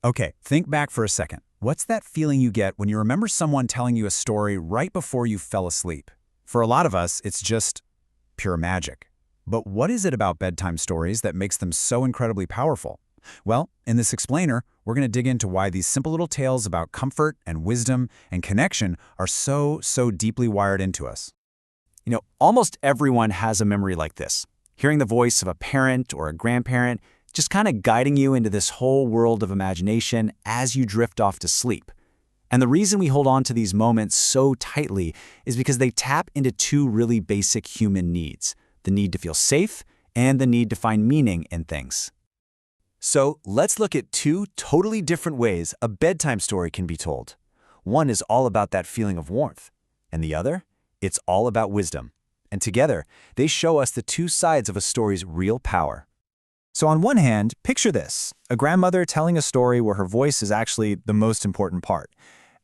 Okay, think back for a second. What's that feeling you get when you remember someone telling you a story right before you fell asleep? For a lot of us, it's just pure magic. But what is it about bedtime stories that makes them so incredibly powerful? Well, in this explainer, we're going to dig into why these simple little tales about comfort and wisdom and connection are so deeply wired into us. Almost everyone has a memory like this. Hearing the voice of a parent or a grandparent just kind of guiding you into this whole world of imagination as you drift off to sleep. And the reason we hold on to these moments so tightly is because they tap into two really basic human needs: the need to feel safe and the need to find meaning in things. So let's look at two totally different ways a bedtime story can be told. One is all about that feeling of warmth, and the other, it's all about wisdom. And together, they show us the two sides of a story's real power. So on one hand, picture this: a grandmother telling a story where her voice is actually the most important part.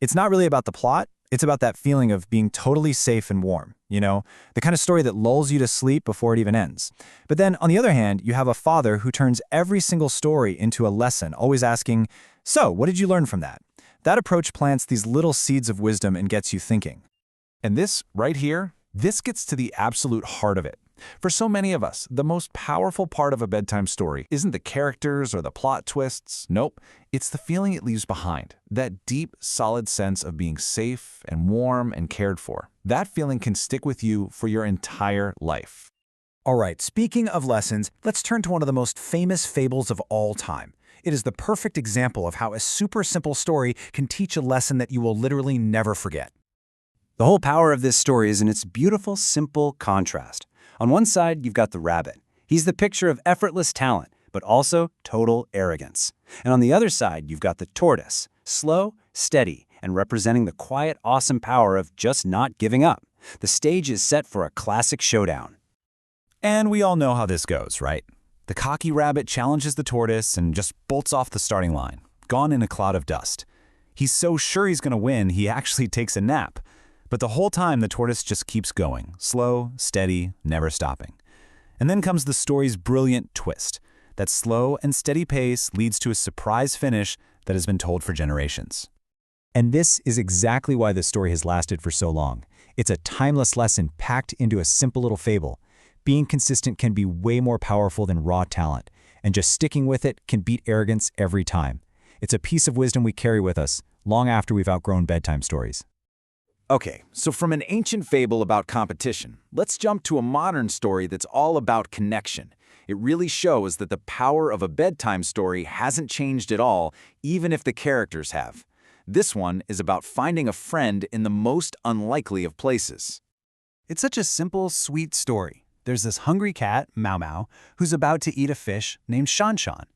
It's not really about the plot, it's about that feeling of being totally safe and warm, the kind of story that lulls you to sleep before it even ends. But then, on the other hand, you have a father who turns every single story into a lesson, always asking, "So, what did you learn from that?" That approach plants these little seeds of wisdom and gets you thinking. And this, right here, this gets to the absolute heart of it. For so many of us, the most powerful part of a bedtime story isn't the characters or the plot twists. Nope, it's the feeling it leaves behind. That deep, solid sense of being safe and warm and cared for. That feeling can stick with you for your entire life. All right, speaking of lessons, let's turn to one of the most famous fables of all time. It is the perfect example of how a super simple story can teach a lesson that you will literally never forget. The whole power of this story is in its beautiful, simple contrast. On one side, you've got the rabbit. He's the picture of effortless talent, but also total arrogance. And on the other side, you've got the tortoise, slow, steady, and representing the quiet, awesome power of just not giving up. The stage is set for a classic showdown. And we all know how this goes, right? The cocky rabbit challenges the tortoise and just bolts off the starting line, gone in a cloud of dust. He's so sure he's going to win, he actually takes a nap. But the whole time, the tortoise just keeps going, slow, steady, never stopping. And then comes the story's brilliant twist. That slow and steady pace leads to a surprise finish that has been told for generations. And this is exactly why this story has lasted for so long. It's a timeless lesson packed into a simple little fable. Being consistent can be way more powerful than raw talent, and just sticking with it can beat arrogance every time. It's a piece of wisdom we carry with us long after we've outgrown bedtime stories. Okay, so from an ancient fable about competition, let's jump to a modern story that's all about connection. It really shows that the power of a bedtime story hasn't changed at all, even if the characters have. This one is about finding a friend in the most unlikely of places. It's such a simple, sweet story. There's this hungry cat, Mau Mau, who's about to eat a fish named Shan Shan.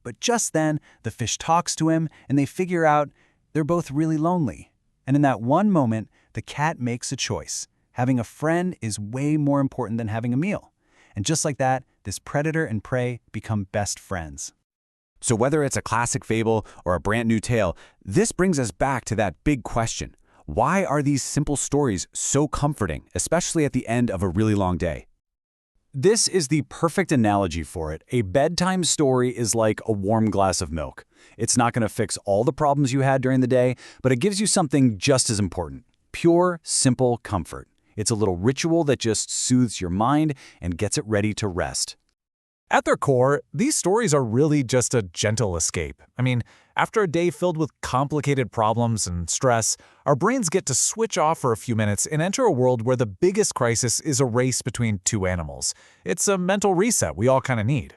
But just then, the fish talks to him, and they figure out they're both really lonely. And in that one moment, the cat makes a choice. Having a friend is way more important than having a meal. And just like that, this predator and prey become best friends. So whether it's a classic fable or a brand new tale, this brings us back to that big question. Why are these simple stories so comforting, especially at the end of a really long day? This is the perfect analogy for it. A bedtime story is like a warm glass of milk. It's not going to fix all the problems you had during the day, but it gives you something just as important: pure, simple comfort. It's a little ritual that just soothes your mind and gets it ready to rest. At their core, these stories are really just a gentle escape. After a day filled with complicated problems and stress, our brains get to switch off for a few minutes and enter a world where the biggest crisis is a race between two animals. It's a mental reset we all kind of need.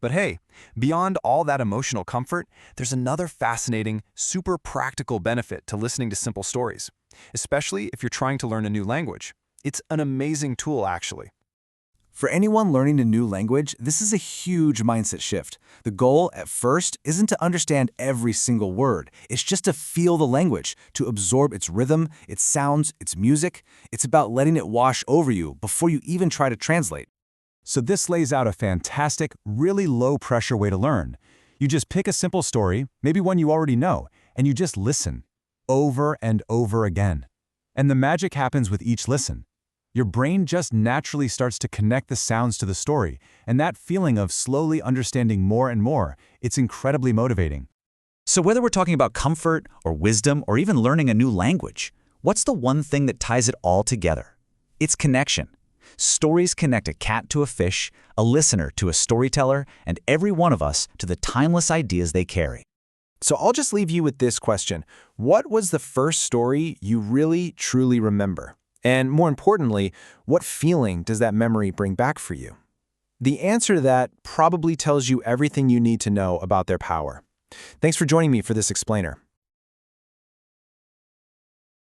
But hey, beyond all that emotional comfort, there's another fascinating, super practical benefit to listening to simple stories, especially if you're trying to learn a new language. It's an amazing tool, actually. For anyone learning a new language, this is a huge mindset shift. The goal, at first, isn't to understand every single word. It's just to feel the language, to absorb its rhythm, its sounds, its music. It's about letting it wash over you before you even try to translate. So this lays out a fantastic, really low-pressure way to learn. You just pick a simple story, maybe one you already know, and you just listen, over and over again. And the magic happens with each listen. Your brain just naturally starts to connect the sounds to the story, and that feeling of slowly understanding more and more, it's incredibly motivating. So whether we're talking about comfort or wisdom or even learning a new language, what's the one thing that ties it all together? It's connection. Stories connect a cat to a fish, a listener to a storyteller, and every one of us to the timeless ideas they carry. So I'll just leave you with this question. What was the first story you really, truly remember? And more importantly, what feeling does that memory bring back for you? The answer to that probably tells you everything you need to know about their power. Thanks for joining me for this explainer.